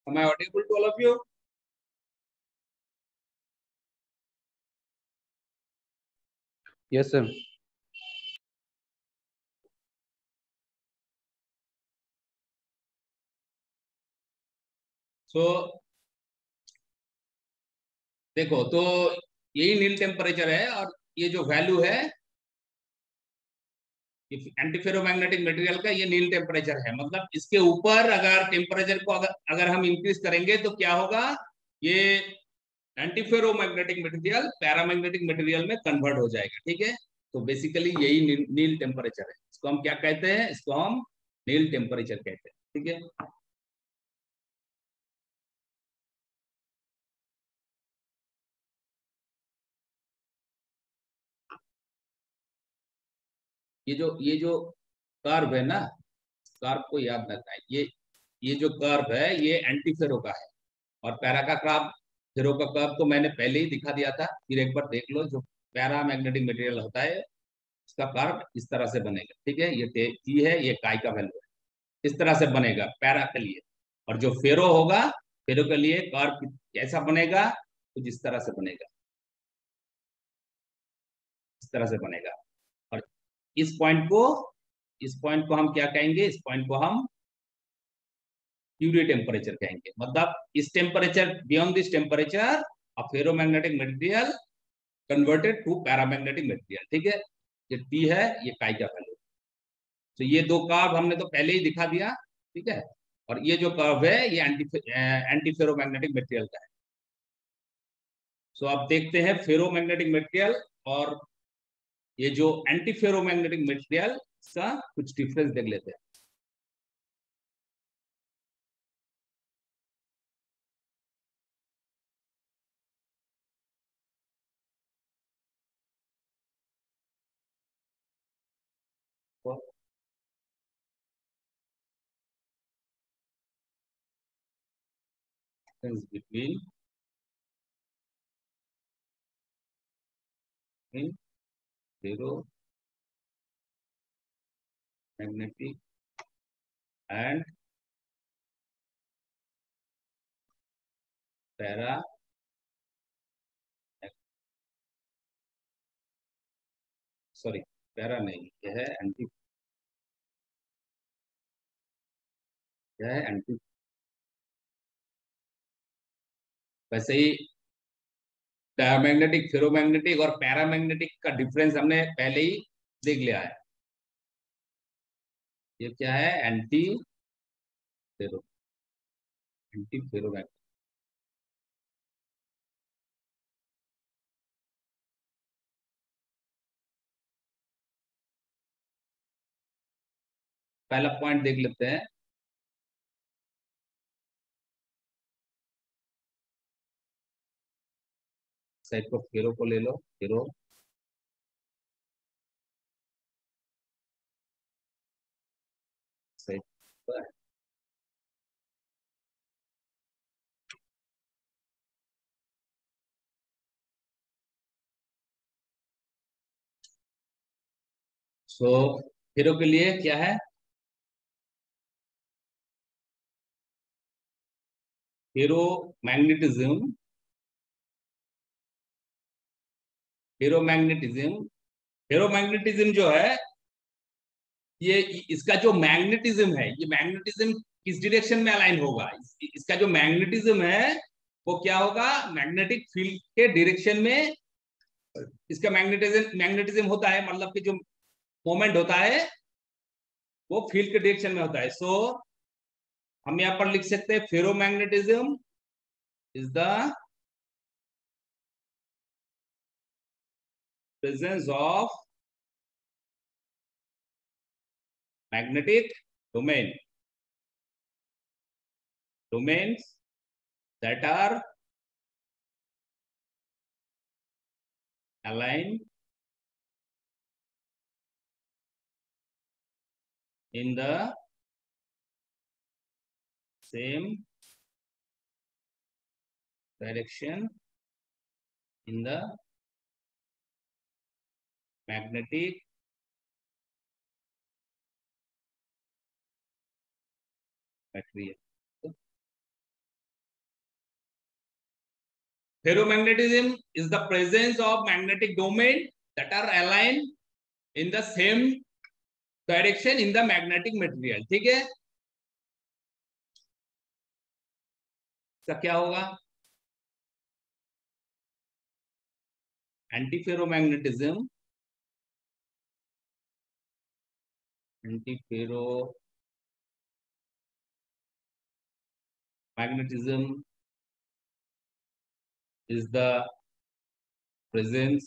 Am I audible to all of you? Yes, sir. So देखो, तो यही नील temperature है, और ये जो वैल्यू है एंटीफेरोमैग्नेटिक मटेरियल का, ये नील टेम्परेचर है। मतलब इसके ऊपर अगर टेम्परेचर को अगर हम इंक्रीज करेंगे तो क्या होगा, ये एंटीफेरोमैग्नेटिक मटेरियल पैरामैग्नेटिक मटेरियल में कन्वर्ट हो जाएगा। ठीक है, तो बेसिकली यही नील टेम्परेचर है। इसको हम क्या कहते हैं, इसको हम नील टेम्परेचर कहते हैं। ठीक है, ये जो कर्व है ना, कर्व को याद रखना है। ये जो कर्व है ये एंटीफेरो का है, और पैरा का कर्व, फेरो का कर्व तो मैंने पहले ही दिखा दिया था। फिर एक बार देख लो, जो पैरा मैग्नेटिक मटेरियल होता है उसका कर्व इस तरह से बनेगा। ठीक है, ये टी है, ये काई का वैल्यू है, इस तरह से बनेगा पैरा के लिए। और जो फेरो होगा, फेरो के लिए कर्व कैसा बनेगा, कुछ इस तरह से बनेगा, इस तरह से बनेगा। और इस पॉइंट को इस पॉइंट को हम क्या कहेंगे, इस पॉइंट को हम क्यूरी टेम्परेचर कहेंगे। मतलब इस temperature, beyond this temperature a ferromagnetic material converted to paramagnetic material. ठीक है, ये टी है, ये काई का वैल्यू। तो ये दो कर्व हमने तो पहले ही दिखा दिया। ठीक है, और ये जो कर्व है ये एंटी फेरोमैग्नेटिक मटेरियल का है। सो अब देखते हैं फेरोमैग्नेटिक मटेरियल और ये जो एंटी फेरोमैग्नेटिक मटेरियल का कुछ डिफरेंस देख लेते हैं। Between ferro magnetic and para, sorry para नहीं, यह है एंटी, यह है एंटी। वैसे ही डायमैग्नेटिक, फेरोमैग्नेटिक और पैरामैग्नेटिक का डिफरेंस हमने पहले ही देख लिया है। ये क्या है, एंटी फेरो, एंटी फेरोमैग्नेटिक। पहला पॉइंट देख लेते हैं। साइड को फेरो को ले लो, फेरो साइड पर। सो फेरो के लिए क्या है, फेरो मैग्नेटिज्म, फेरोमैग्नेटिज्म, फेरोमैग्नेटिज्म जो है, ये इसका जो मैग्नेटिज्म है, ये मैग्नेटिज्म किस डायरेक्शन में अलाइन होगा, इसका जो मैग्नेटिज्म है वो क्या होगा, मैग्नेटिक फील्ड के डायरेक्शन में इसका मैग्नेटिज्म होता है। मतलब कि जो मोमेंट होता है वो फील्ड के डायरेक्शन में होता है। सो हम यहाँ पर लिख सकते हैं ferromagnetism is the presence of magnetic domains that are aligned in the same direction in the magnetic material. Ferromagnetism is the presence of magnetic domain that are aligned in the same direction in the magnetic material. ठीक है, इसका क्या होगा? एंटीफेरोमैग्नेटिज्म, magnetism is the presence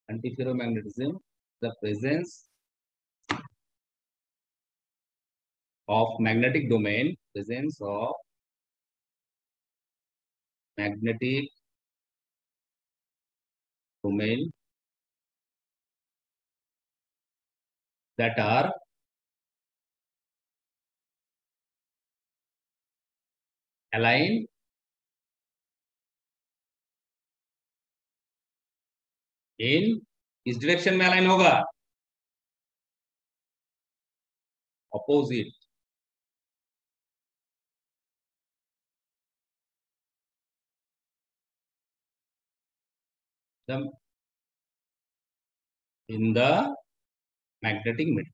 antiferromagnetism, the presence of magnetic domain, presence of magnetic domain that are aligned in, इस direction में align होगा, opposite, in the magnetic material.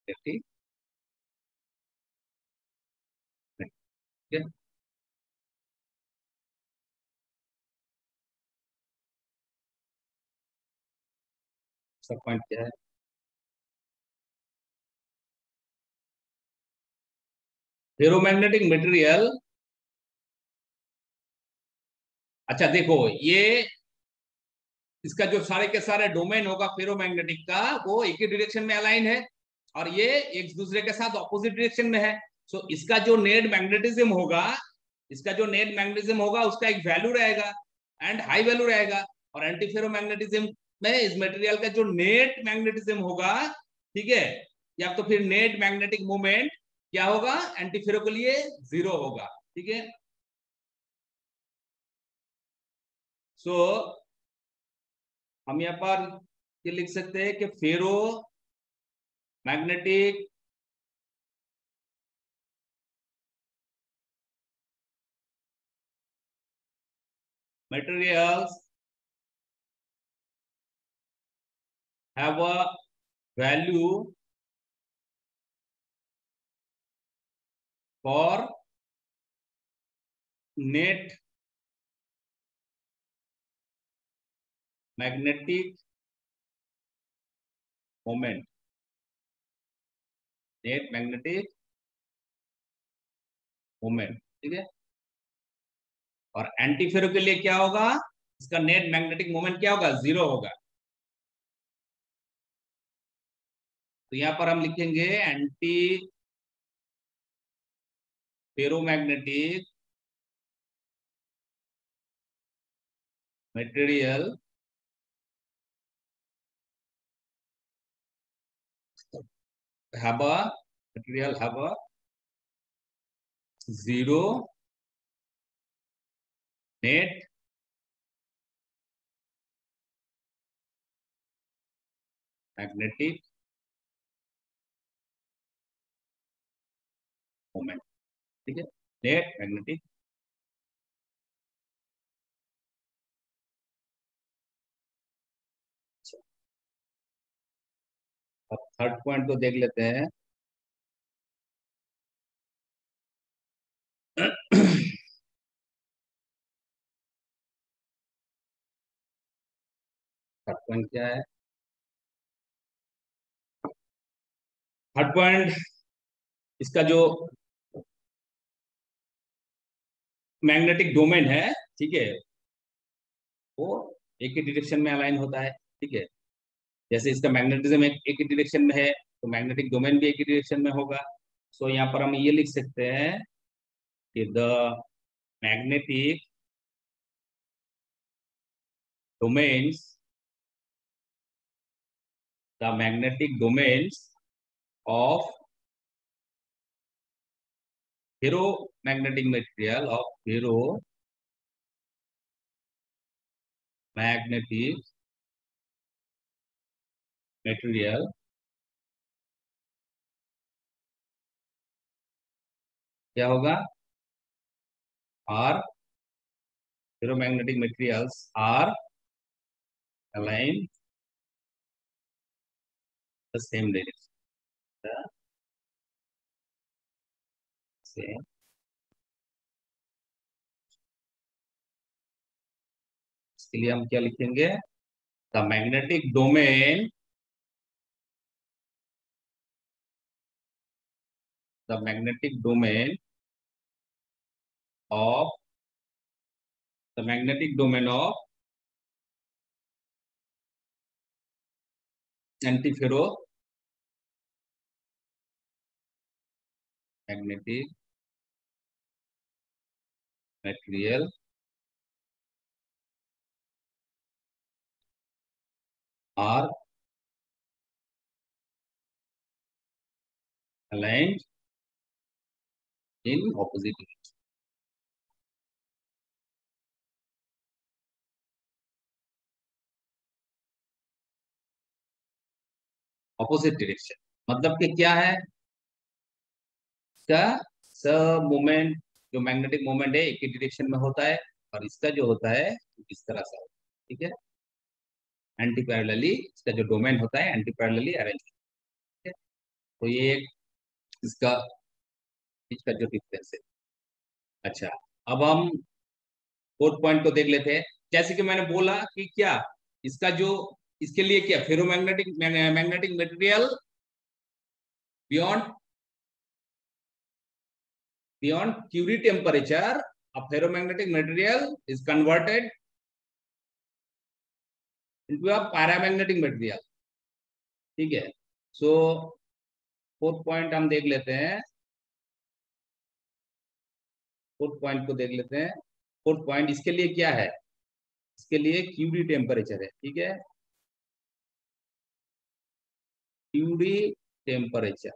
ठीक है, सब पॉइंट क्या है? फेरोमैग्नेटिक मटेरियल, अच्छा देखो, ये इसका जो सारे के सारे डोमेन होगा फेरोमैग्नेटिक का, वो एक ही डायरेक्शन में अलाइन है और ये एक दूसरे के साथ ऑपोजिट डायरेक्शन में है. सो इसका जो नेट मैग्नेटिज्म होगा, इसका जो नेट मैग्नेटिज्म होगा उसका एक वैल्यू रहेगा एंड हाई वैल्यू रहेगा. और एंटीफेरोमैग्नेटिज्म में इस मटेरियल का जो नेट मैग्नेटिज्म होगा, ठीक है, या तो फिर नेट मैग्नेटिक मोमेंट क्या होगा, एंटीफेरो के लिए 0 होगा. ठीक है, सो हम यहाँ पर ये लिख सकते हैं कि फेरो magnetic materials have a value for net magnetic moment, net magnetic moment. ठीक है, और एंटीफेरो के लिए क्या होगा, इसका नेट मैग्नेटिक मोमेंट क्या होगा, 0 होगा. तो यहां पर हम लिखेंगे anti ferromagnetic material have a 0 net magnetic moment. ठीक है, नेट मैग्नेटिक. अब थर्ड पॉइंट को देख लेते हैं. थर्ड पॉइंट क्या है? थर्ड पॉइंट, इसका जो मैग्नेटिक डोमेन है, ठीक है, वो एक ही डायरेक्शन में अलाइन होता है. ठीक है, जैसे इसका मैग्नेटिज्म एक ही डायरेक्शन में है, तो मैग्नेटिक डोमेन भी एक ही डायरेक्शन में होगा. सो यहाँ पर हम ये लिख सकते हैं कि the magnetic domains, the magnetic domains of ferro magnetic material of ferro magnetic material क्या होगा, are ferromagnetic materials are aligned the same direction. The same. इसके लिए हम क्या लिखेंगे, the magnetic domain, the magnetic domain of the magnetic domain of antiferro magnetic material are aligned in opposite direction. Opposite direction मतलब कि क्या है, इसका सब मोमेंट, जो मैग्नेटिक मोमेंट है एक ही डायरेक्शन में होता है, और इसका जो होता है इस तरह से, ठीक है, एंटी पैरेलली, इसका जो डोमेन होता है एंटी पैरेलली अरेंज, ठीक है। तो ये एक इसका जो डिफरेंस है। अच्छा, अब हम फोर्थ पॉइंट को देख लेते हैं। जैसे कि मैंने बोला कि क्या इसका जो, इसके लिए क्या ferromagnetic magnetic material beyond Curie temperature, a ferromagnetic material is converted into a paramagnetic material, ठीक है। सो फोर्थ पॉइंट हम देख लेते हैं, फोर्थ पॉइंट को देख लेते हैं। फोर्थ पॉइंट इसके लिए क्या है, इसके लिए क्यूरी टेम्परेचर है, ठीक है, क्यूरी टेम्परेचर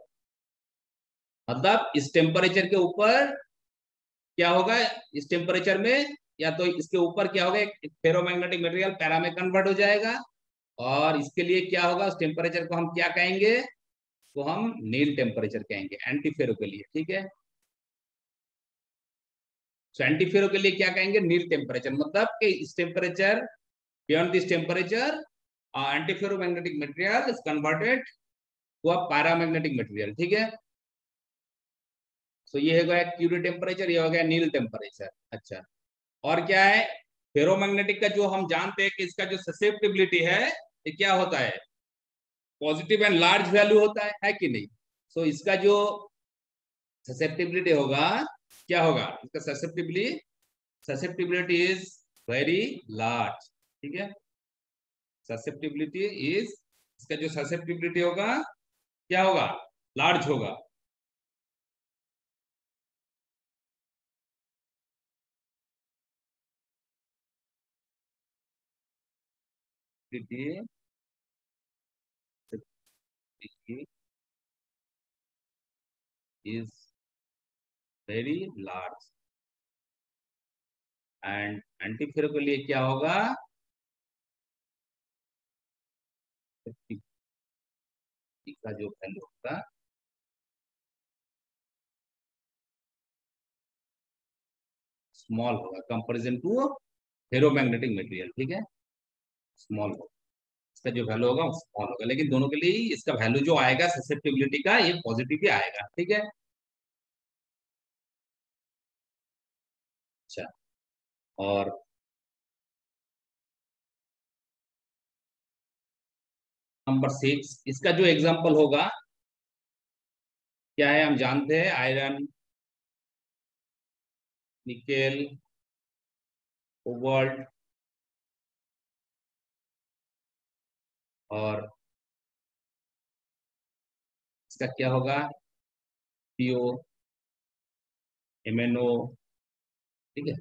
मतलब इस टेम्परेचर के ऊपर क्या होगा, इस टेम्परेचर में या तो इसके ऊपर क्या होगा, एक फेरोमैग्नेटिक मटेरियल पैरा में कन्वर्ट हो जाएगा, और इसके लिए क्या होगा, उस टेम्परेचर को हम क्या कहेंगे, तो हम नील टेम्परेचर कहेंगे एंटी फेरो के लिए, ठीक है। सो एंटी फेरो के लिए क्या कहेंगे, नील टेम्परेचर, मतलब कि इस temperature, beyond this temperature anti ferromagnetic material is converted to a paramagnetic material, ठीक है। सो ये हो गया क्यूरी टेम्परेचर, ये हो गया नील टेम्परेचर। अच्छा, और क्या है, फेरोमैग्नेटिक का जो हम जानते हैं कि इसका जो ससेप्टिबिलिटी है ये क्या होता है, पॉजिटिव एंड लार्ज वैल्यू होता है कि नहीं। सो इसका जो ससेप्टिबिलिटी होगा, क्या होगा, इसका ससेप्टिबिलिटी इज वेरी लार्ज, ठीक है। ससेप्टिबिलिटी इज, इसका जो ससेप्टिबिलिटी होगा क्या होगा, लार्ज होगा। is very large एंड एंटीफेरो के लिए क्या होगा, का जो वैल्यू होगा स्मॉल होगा कंपैरिजन टू फेरोमैग्नेटिक मटेरियल, ठीक है, स्मॉल होगा, इसका जो वैल्यू होगा वो स्मॉल होगा, लेकिन दोनों के लिए इसका वैल्यू जो आएगा ससेप्टिबिलिटी का, ये पॉजिटिव ही आएगा, ठीक है। अच्छा, और नंबर 6, इसका जो एग्जांपल होगा क्या है, हम जानते हैं आयरन, निकेल, कोबाल्ट और इसका क्या होगा, पीओ, एमएनओ, ठीक है।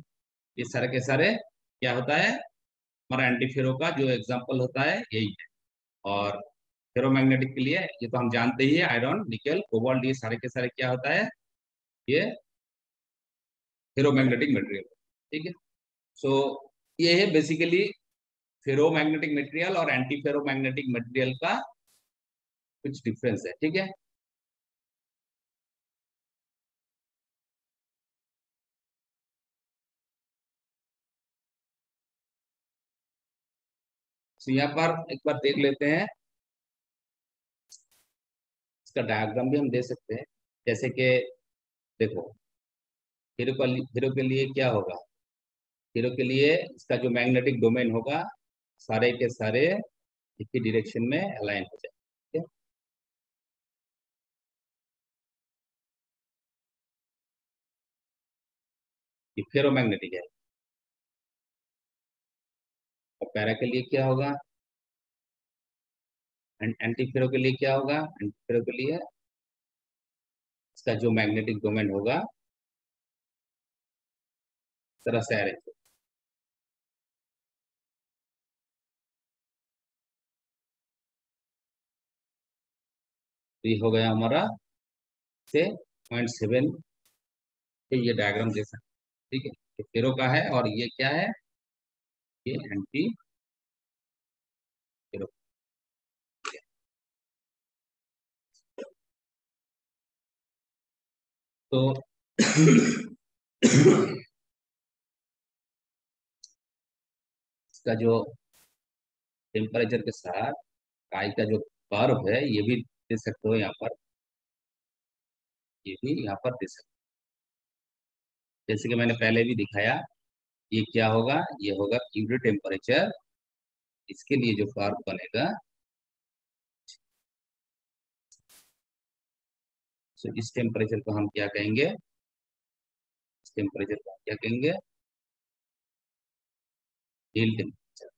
ये सारे के सारे क्या होता है, हमारा एंटीफेरो का जो एग्जांपल होता है यही है। और फेरोमैग्नेटिक के लिए ये तो हम जानते ही है, आयरन, निकेल, कोबाल्ट, ये सारे के सारे क्या होता है, ये फेरोमैग्नेटिक मटेरियल, ठीक है। सो ये है बेसिकली फेरोमैग्नेटिक मटेरियल और एंटी फेरोमैग्नेटिक मटेरियल का कुछ डिफरेंस है, ठीक है। तो यहाँ पर एक बार देख लेते हैं, इसका डायग्राम भी हम दे सकते हैं। जैसे कि देखो, हीरो के लिए क्या होगा, हीरो के लिए इसका जो मैग्नेटिक डोमेन होगा सारे के सारे एक ही डायरेक्शन में अलाइन हो जाए, ठीक है। ये फेरोमैग्नेटिक है। और पैरा के लिए क्या होगा, एंटी फेरो के लिए क्या होगा, एंटी फेरो के लिए इसका जो मैग्नेटिक डोमेन होगा इस तरह से अरेंज हो। तो ये हो गया हमारा से 0.7 पे ये डायग्राम दे सकते हैं, ठीक है। ये फेरो का है और ये क्या है, ये एंटी फेरो। तो इसका जो टेम्परेचर के साथ काई का जो कर्व है ये भी दे सकते हो यहाँ पर, ये भी यहाँ पर दे सकते हो। जैसे कि मैंने पहले भी दिखाया, ये क्या होगा, ये होगा क्यूबिक टेम्परेचर। इसके लिए जो कर्व बनेगा, तो इस टेम्परेचर को हम क्या कहेंगे, इस टेम्परेचर को हम क्या कहेंगे, डेल टेम्परेचर,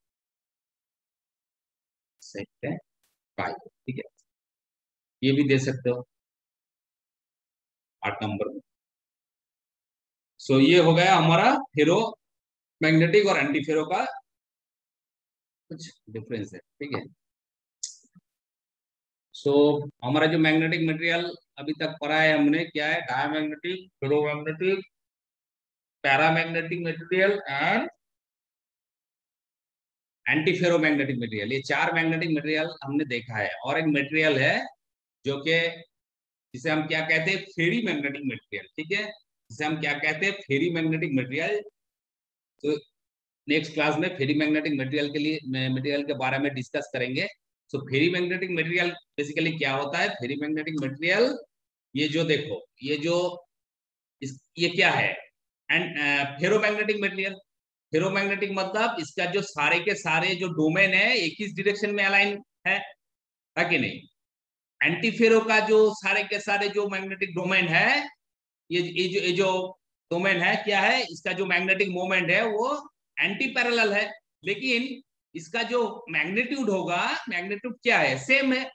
सेट है पाई, ठीक है। ये भी दे सकते हो 8 नंबर में। सो ये हो गया हमारा फेरो मैग्नेटिक और एंटी फेरो का कुछ डिफरेंस है, ठीक है। सो हमारा जो मैग्नेटिक मटेरियल अभी तक पढ़ा है हमने, क्या है, diamagnetic, ferromagnetic, paramagnetic material and anti ferromagnetic material. ये 4 मैग्नेटिक मटेरियल हमने देखा है। और एक मटेरियल है जो कि जिसे हम क्या कहते हैं, फेरी मैग्नेटिक मटेरियल, ठीक है। जिसे हम क्या कहते हैं, फेरी मैग्नेटिक मटेरियल। तो नेक्स्ट क्लास में फेरी मैग्नेटिक मटेरियल के बारे में डिस्कस करेंगे। सो फेरी मैग्नेटिक मटेरियल बेसिकली क्या होता है, फेरी मैग्नेटिक मटेरियल, ये जो देखो, ये जो ये क्या है, एंड फेरोमैग्नेटिक मटेरियल। फेरोमैग्नेटिक मतलब इसका जो सारे के सारे जो डोमेन है एक ही डायरेक्शन में अलाइन है कि नहीं। एंटी फेरो का जो सारे के सारे जो मैग्नेटिक डोमेन है, ये जो डोमेन है क्या है, इसका जो मैग्नेटिक मोमेंट है वो एंटी पैरेलल है। लेकिन इसका जो मैग्नीट्यूड होगा, मैग्नीट्यूड क्या है, सेम है,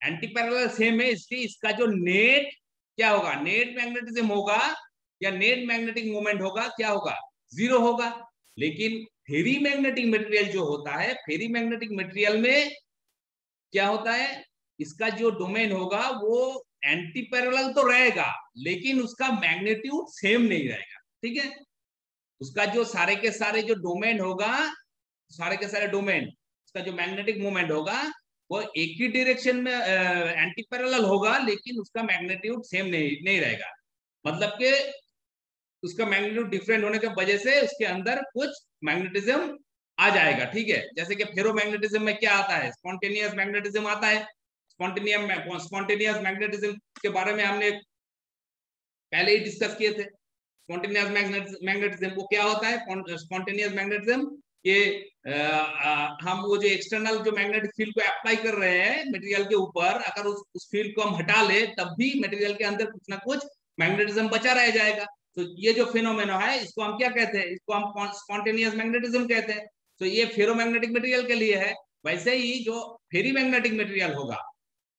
एंटी पैरेलल सेम है, इसलिए इसका जो नेट क्या होगा, नेट मैग्नेटिज्म होगा या नेट मैग्नेटिक मोमेंट होगा, क्या होगा, 0 होगा। लेकिन फेरी मैग्नेटिक मटेरियल जो होता है, फेरी मैग्नेटिक मटेरियल में क्या होता है, इसका जो डोमेन होगा वो एंटी पैरेलल तो रहेगा लेकिन उसका मैग्नीट्यूड सेम नहीं रहेगा, ठीक है। उसका जो सारे के सारे जो डोमेन होगा, सारे के सारे डोमेन, उसका जो मैग्नेटिक मोमेंट होगा वो एक ही डायरेक्शन में एंटी पैरेलल होगा लेकिन उसका मैग्नीट्यूड सेम नहीं रहेगा। मतलब कि उसका मैग्नीट्यूड डिफरेंट होने की वजह से उसके अंदर कुछ मैग्नेटिज्म आ जाएगा, ठीक है। जैसे कि फेरोमैग्नेटिज्म में क्या आता है, स्पॉन्टेनियस मैग्नेटिज्म आता है। स्पॉन्टेनियस मैग्नेटिज्म के बारे में हमने पहले ही डिस्कस किए थे। स्पॉन्टेनियस मैग्नेटिज्म वो क्या होता है, स्पॉन्टेनियस मैग्नेटिज्म ये हम वो जो एक्सटर्नल जो मैग्नेटिक फील्ड को अप्लाई कर रहे हैं मटेरियल के ऊपर, अगर उस फील्ड को हम हटा ले तब भी मटेरियल के अंदर कुछ ना कुछ मैग्नेटिज्म बचा रह जाएगा। तो ये जो फिनोमेना है इसको हम क्या कहते हैं, इसको हम स्पॉन्टेनियस मैग्नेटिज्म कहते हैं। तो ये फेरोमैग्नेटिक मटेरियल के लिए है। वैसे ही जो फेरी मैग्नेटिक मटेरियल होगा,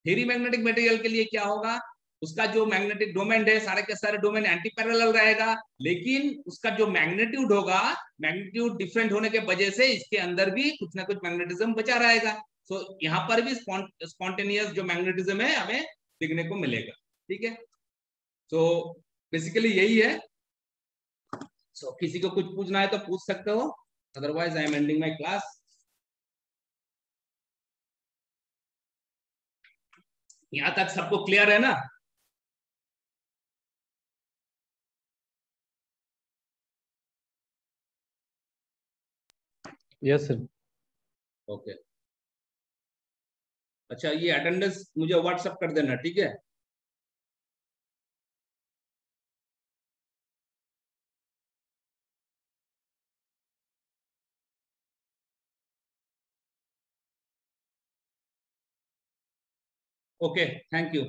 फेरी मैग्नेटिक मटेरियल के लिए क्या होगा, उसका जो मैग्नेटिक डोमेन है सारे के सारे डोमेन एंटी पैरेलल रहेगा लेकिन उसका जो मैग्नीट्यूड होगा, मैग्नीट्यूड डिफरेंट होने के वजह से इसके अंदर भी कुछ ना कुछ मैग्नेटिज्म बचा रहेगा। सो यहाँ पर भी स्पॉन्टेनियस जो मैग्नेटिज्म है हमें देखने को मिलेगा, ठीक है। सो बेसिकली यही है। सो किसी को कुछ पूछना है तो पूछ सकते हो, otherwise I am ending my class. यहां तक सबको क्लियर है ना? Yes sir. ओके। अच्छा, ये अटेंडेंस मुझे व्हाट्सएप कर देना, ठीक है? Okay, thank you.